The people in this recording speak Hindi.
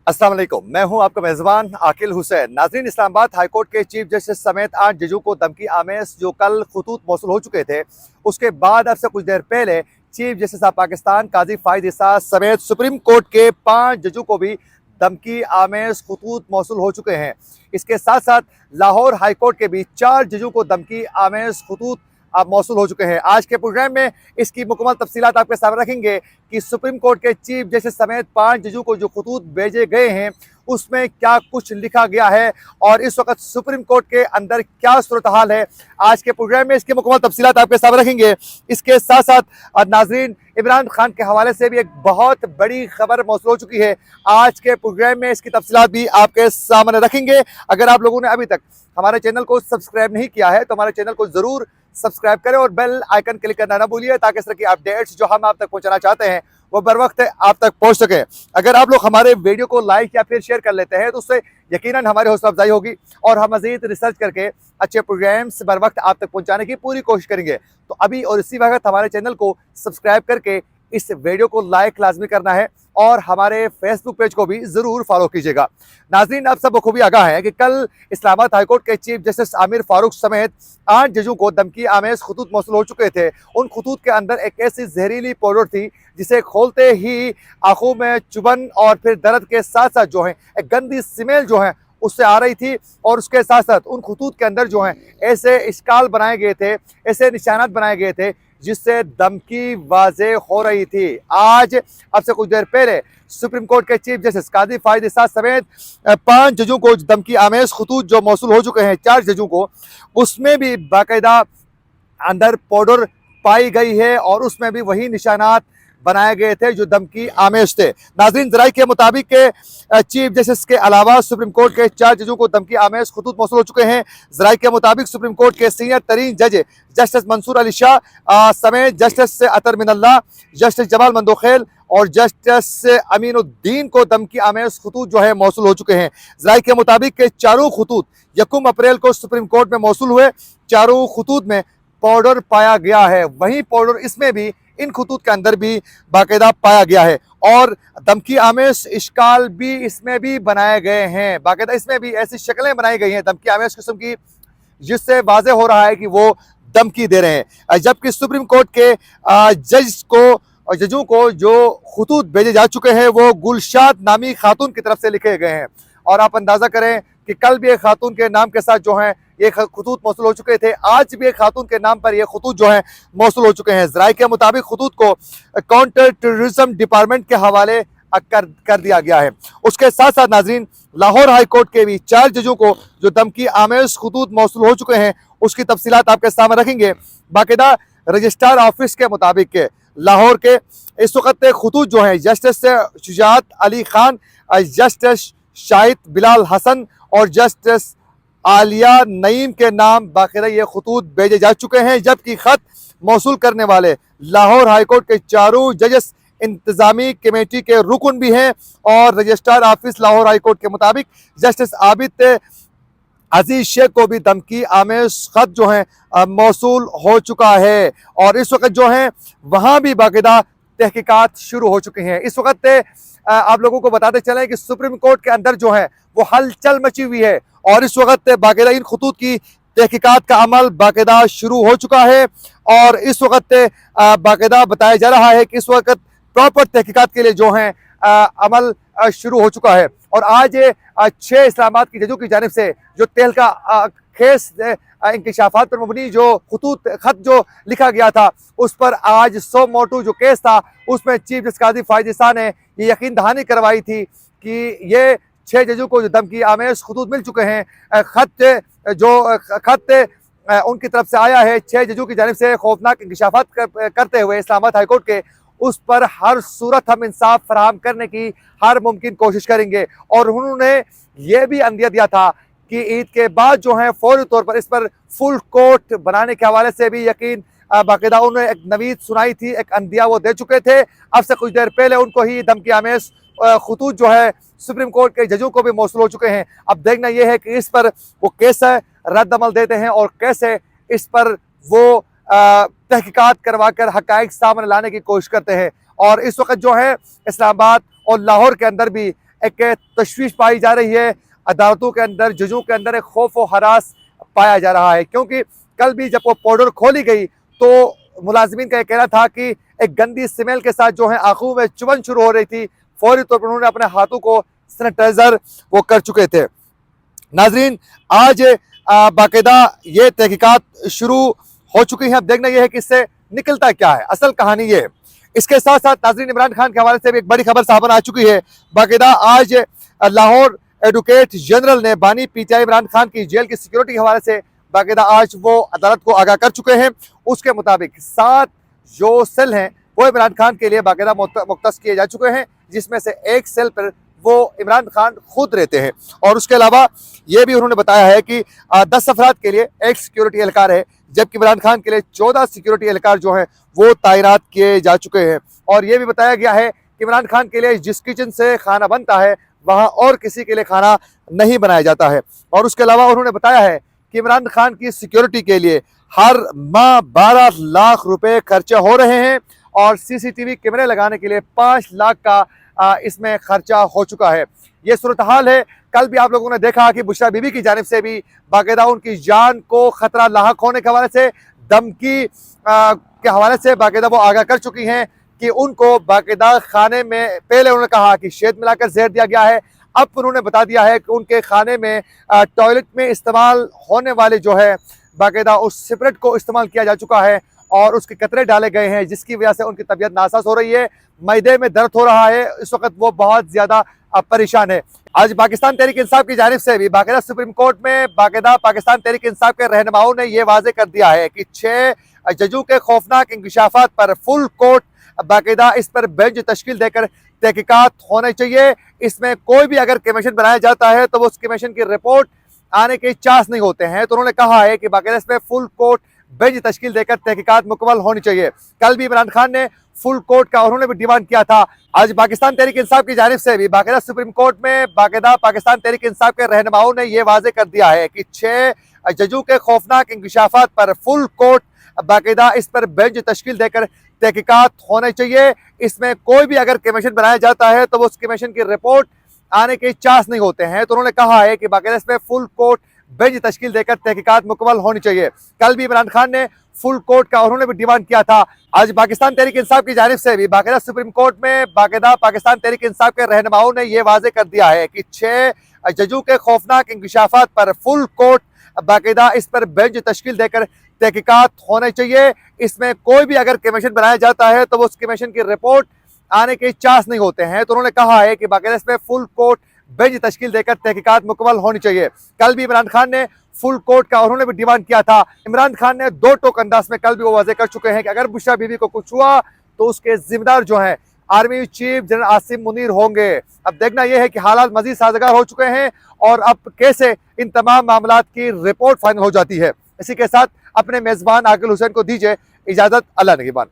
अस्सलाम वालेकुम, मैं हूं आपका मेज़बान आकिल हुसैन। नाज़रीन, इस्लामाबाद हाईकोर्ट के चीफ जस्टिस समेत 8 जजों को धमकी आमेज जो कल खतूत मौसूल हो चुके थे, उसके बाद अब से कुछ देर पहले चीफ जस्टिस ऑफ पाकिस्तान काजी फायद इसास समेत सुप्रीम कोर्ट के 5 जजों को भी धमकी आमेज खतूत मौसूल हो चुके हैं। इसके साथ साथ लाहौर हाईकोर्ट के भी 4 जजों को धमकी आमेज खतूत मौसूल हो चुके हैं। आज के प्रोग्राम में इसकी मुकम्मल तफसीलात आपके सामने रखेंगे कि सुप्रीम कोर्ट के चीफ जस्टिस समेत 5 जजों को जो खतूत भेजे गए हैं उसमें क्या कुछ लिखा गया है और इस वक्त सुप्रीम कोर्ट के अंदर क्या सूरत हाल है। आज के प्रोग्राम में इसकी मुकम्मल तफसीलात आपके सामने रखेंगे। इसके साथ साथ नाजरीन, इमरान खान के हवाले से भी एक बहुत बड़ी खबर मौसूल हो चुकी है। आज के प्रोग्राम में इसकी तफसीलात भी आपके सामने रखेंगे। अगर आप लोगों ने अभी तक हमारे चैनल को सब्सक्राइब नहीं किया है तो हमारे चैनल को ज़रूर सब्सक्राइब करें और बेल आइकन क्लिक करना ना भूलिए, ताकि इस तरह की अपडेट्स जो हम आप तक पहुंचाना चाहते हैं वो बर वक्त आप तक पहुंच सके। अगर आप लोग हमारे वीडियो को लाइक या फिर शेयर कर लेते हैं तो उससे यकीनन हमारी हौसला अफजाई होगी और हम मज़ीद रिसर्च करके अच्छे प्रोग्राम्स बर वक्त आप तक पहुंचाने की पूरी कोशिश करेंगे। तो अभी और इसी वक्त हमारे चैनल को सब्सक्राइब करके इस वीडियो को लाइक लाजमी करना है और हमारे फेसबुक पेज को भी ज़रूर फॉलो कीजिएगा। नाज़रीन, आप सब बखूबी आगाह हैं कि कल इस्लामाबाद हाईकोर्ट के चीफ जस्टिस आमिर फारूक समेत 8 जजों को धमकी आमेज खतूत मौसूल हो चुके थे। उन खतूत के अंदर एक ऐसी जहरीली पाउडर थी जिसे खोलते ही आंखों में चुभन और फिर दर्द के साथ साथ जो है एक गंदी स्मेल जो है उससे आ रही थी। और उसके साथ साथ उन खतूत के अंदर जो है ऐसे इश्काल बनाए गए थे, ऐसे निशानात बनाए गए थे जिससे धमकी वाज़े हो रही थी। आज अब से कुछ देर पहले सुप्रीम कोर्ट के चीफ जस्टिस काजी फायद इसास समेत 5 जजों को धमकी आमेज खतूत जो मौसूल हो चुके हैं, 4 जजों को, उसमें भी बाकायदा अंदर पाउडर पाई गई है और उसमें भी वही निशानात बनाए गए थे जो धमकी आमेज थे। नाज़रीन, ज़राए के मुताबिक के चीफ जस्टिस के अलावा सुप्रीम कोर्ट के 4 जजों को धमकी आमेज खतूत मौसूल हो चुके हैं। ज़राए के मुताबिक सुप्रीम कोर्ट के सीनियर तरीन जज जस्टिस मंसूर अली शाह समेत जस्टिस अतर मिनल्ला, जस्टिस जमाल मंदोखेल और जस्टिस अमीनुद्दीन को धमकी आमेज खतूत जो है मौसूल हो चुके हैं। ज़राए के मुताबिक के चारों खतूत 1 अप्रैल को सुप्रीम कोर्ट में मौसूल हुए। चारों खतूत में पाउडर पाया गया है, वही पाउडर इसमें भी, इन खतूत के अंदर भी बाकायदा पाया गया है और धमकी आमेज इश्काल भी इसमें भी बनाए गए हैं। बाकायदा इसमें भी ऐसी शक्लें बनाई गई हैं धमकी आमेज किस्म की जिससे वाज़े हो रहा है कि वो धमकी दे रहे हैं। जबकि सुप्रीम कोर्ट के जजों को जो खतूत भेजे जा चुके हैं वो गुलशाद नामी खातून की तरफ से लिखे गए हैं। और आप अंदाज़ा करें कि कल भी एक खातून के नाम के साथ जो है ये खतूत मौसूल हो चुके थे, आज भी एक खातून के नाम पर ये खतूत जो है मौसूल हो चुके हैं। ज़राए के मुताबिक खतूत को काउंटर टेररिज्म डिपार्टमेंट के हवाले कर दिया गया है। उसके साथ साथ नाजरीन, लाहौर हाई कोर्ट के भी 4 जजों को जो धमकी आमेज खतूत मौसूल हो चुके हैं उसकी तफसीलात आपके सामने रखेंगे। बाकायदा रजिस्ट्रार ऑफिस के मुताबिक के लाहौर के इस वक्त खतूत जो है जस्टिस शुजात अली खान, जस्टिस शाहिद बिलाल हसन और जस्टिस आलिया नईम के नाम बाकायदा ये खतूत भेजे जा चुके हैं। जबकि खत मौसूल करने वाले लाहौर हाईकोर्ट के चारों जजेस इंतजामी कमेटी के रुकन भी हैं और रजिस्ट्रार ऑफिस लाहौर हाईकोर्ट के मुताबिक जस्टिस आबिद अजीज शेख को भी धमकी आमेज खत जो है मौसूल हो चुका है और इस वक्त जो है वहाँ भी बाकायदा तहकीकात शुरू हो चुकी हैं। इस वक्त आप लोगों को बताते चलें कि सुप्रीम कोर्ट के अंदर जो है वो हलचल मची हुई है और इस वक्त बाकायदा इन खतूत की तहकीकात का अमल बाकायदा शुरू हो चुका है और इस वक्त बाकायदा बताया जा रहा है कि इस वक्त प्रॉपर तहकीकात के लिए जो है अमल शुरू हो चुका है। और आज 6 इस्लामाबाद की जजों की जानिब से जो तेल का केस इंकशाफात पर मबनी जो खतूत खत जो लिखा गया था उस पर आज 100 मोटू जो केस था उसमें चीफ जस्टिस काजी फायद इसास ने ये यकीन दहानी करवाई थी कि ये 6 जजों को जो धमकी आमेज खतूत मिल चुके हैं। खत उनकी तरफ से आया है 6 जजों की जानिब से खौफनाक इंकशाफात करते हुए इस्लामाबाद हाईकोर्ट के, उस पर हर सूरत हम इंसाफ फराहम करने की हर मुमकिन कोशिश करेंगे। और उन्होंने ये भी अंदिया दिया था कि ईद के बाद जो है फौरी तौर पर इस पर फुल कोर्ट बनाने के हवाले से भी यकीन बाकायदा उन्होंने एक नवीद सुनाई थी, एक अंदिया वो दे चुके थे। अब से कुछ देर पहले उनको ही धमकी आमेज खतूत जो है सुप्रीम कोर्ट के जजों को भी मौसूल हो चुके हैं। अब देखना यह है कि इस पर वो कैसे रद्द अमल देते हैं और कैसे इस पर वो तहकीकात करवा कर हकायक सामने लाने की कोशिश करते हैं। और इस वक्त जो है इस्लामाबाद और लाहौर के अंदर भी एक तशवीश पाई जा रही है, अदालतों के अंदर, जजों के अंदर एक खौफ व हरास पाया जा रहा है। क्योंकि कल भी जब वो पाउडर खोली गई तो मुलाजिमीन का यह कहना था कि एक गंदी स्मेल के साथ जो है आंखों में चुभन शुरू हो रही थी। फौरी तौर पर उन्होंने अपने हाथों को सैनिटाइजर वो कर चुके थे। नाजरीन, आज बाकायदा ये तहकीकात शुरू हो चुकी है। अब देखना यह है कि इससे निकलता क्या है, असल कहानी ये है। इसके साथ साथ नाजरीन, इमरान खान के हवाले से भी एक बड़ी खबर सामने आ चुकी है। बाकायदा आज लाहौर एडवोकेट जनरल ने बानी पीटीआई इमरान खान की जेल की सिक्योरिटी के हवाले से बाकायदा आज वो अदालत को आगाह कर चुके हैं। उसके मुताबिक 7 जो सेल हैं वो इमरान खान के लिए बाकायदा मुख्तस किए जा चुके हैं, जिसमें से एक सेल पर वो इमरान खान खुद रहते हैं। और उसके अलावा ये भी उन्होंने बताया है कि 10 अफराद के लिए एक सिक्योरिटी एहलकार है, जबकि इमरान खान के लिए 14 सिक्योरिटी एहलकार जो हैं वो तैनात किए जा चुके हैं। और ये भी बताया गया है कि इमरान खान के लिए जिस किचन से खाना बनता है वहाँ और किसी के लिए खाना नहीं बनाया जाता है। और उसके अलावा उन्होंने बताया है कि इमरान खान की सिक्योरिटी के लिए हर माह 12 लाख रुपए खर्चे हो रहे हैं और सीसीटीवी कैमरे लगाने के लिए 5 लाख का इसमें खर्चा हो चुका है। ये सूरत हाल है। कल भी आप लोगों ने देखा कि बुशरा बीबी की जानिब से भी बाकायदा उनकी जान को खतरा लाहक होने के हवाले से, धमकी के हवाले से बाकायदा वो आगाह कर चुकी हैं कि उनको बाकायदा खाने में, पहले उन्होंने कहा कि शहद मिलाकर जहर दिया गया है, अब उन्होंने बता दिया है कि उनके खाने में टॉयलेट में इस्तेमाल होने वाले जो है बाकायदा उस सिपरेट को इस्तेमाल किया जा चुका है और उसके कतरे डाले गए हैं, जिसकी वजह से उनकी तबीयत नासाज हो रही है, मैदे में दर्द हो रहा है। इस वक्त वो बहुत ज़्यादा परेशान है। आज पाकिस्तान तहरीक इंसाफ की जानिब से भी बाकायदा सुप्रीम कोर्ट में बाकायदा पाकिस्तान तहरीक इंसाफ के रहनुमाओं ने यह वाजे कर दिया है कि 6 जजों के खौफनाक इंकशाफात पर फुल कोर्ट बाकायदा इस पर बेंच तश्कील देकर तहकीकात होने चाहिए। इसमें कोई भी अगर कमीशन बनाया जाता है तो वो उस कमीशन की रिपोर्ट आने के चांस नहीं होते हैं। तो उन्होंने कहा है कि बाकायदा इसमें फुल कोर्ट बेंच तश्कील देकर तहकीकात मुकम्मल होनी चाहिए। कल भी इमरान खान ने फुल कोर्ट का उन्होंने भी डिमांड किया था। आज पाकिस्तान तहरीक इंसाफ की जानिब से भी बाकायदा सुप्रीम कोर्ट में बाकायदा पाकिस्तान तहरीक इंसाफ के रहनुमाओं ने यह वाजे कर दिया है कि 6 जजों के खौफनाक इंकशाफात पर फुल कोर्ट बाकायदा इस पर बेंच तश्कील देकर तहकीकात होने चाहिए। इसमें कोई भी अगर कमीशन बनाया जाता है तो वो उस कमीशन की रिपोर्ट आने के चांस नहीं होते हैं। तो उन्होंने कहा है कि बाकायदा इसमें फुल कोर्ट बेंच तश्कील देकर तहकीकात मुकम्मल होनी चाहिए। कल भी इमरान खान ने फुल कोर्ट का उन्होंने भी डिमांड किया था। आज पाकिस्तान तहरीक इंसाफ की जानिब से भी बाकायदा सुप्रीम कोर्ट में बाकायदा पाकिस्तान तहरीक इंसाफ के रहनुमाओं ने यह वाजे कर दिया है कि 6 जजों के खौफनाक इंकशाफात पर फुल कोर्ट बाकायदा इस पर बेंच तश्कील देकर तहकीकात होने चाहिए। इसमें कोई भी अगर कमीशन बनाया जाता है तो वो उस कमीशन की रिपोर्ट आने के चांस नहीं होते हैं। तो उन्होंने कहा है कि बाकायदा इसमें फुल कोर्ट बेंच तश्कील देकर तहकीकात मुकम्मल होनी चाहिए। कल भी इमरान खान ने फुल कोर्ट का उन्होंने भी डिमांड किया था। इमरान खान ने 2 टोक अंदाज में कल भी वो वाजे कर चुके हैं कि अगर बुशरा बीबी को कुछ हुआ तो उसके जिम्मेदार जो हैं army chief general Asim Munir होंगे। अब देखना यह है कि हालात मजीद साजगार हो चुके हैं और अब कैसे इन तमाम मामलात की रिपोर्ट फाइनल हो जाती है। इसी के साथ अपने मेजबान आकिल हुसैन को दीजिए इजाजत। अल्लाह निगहबान।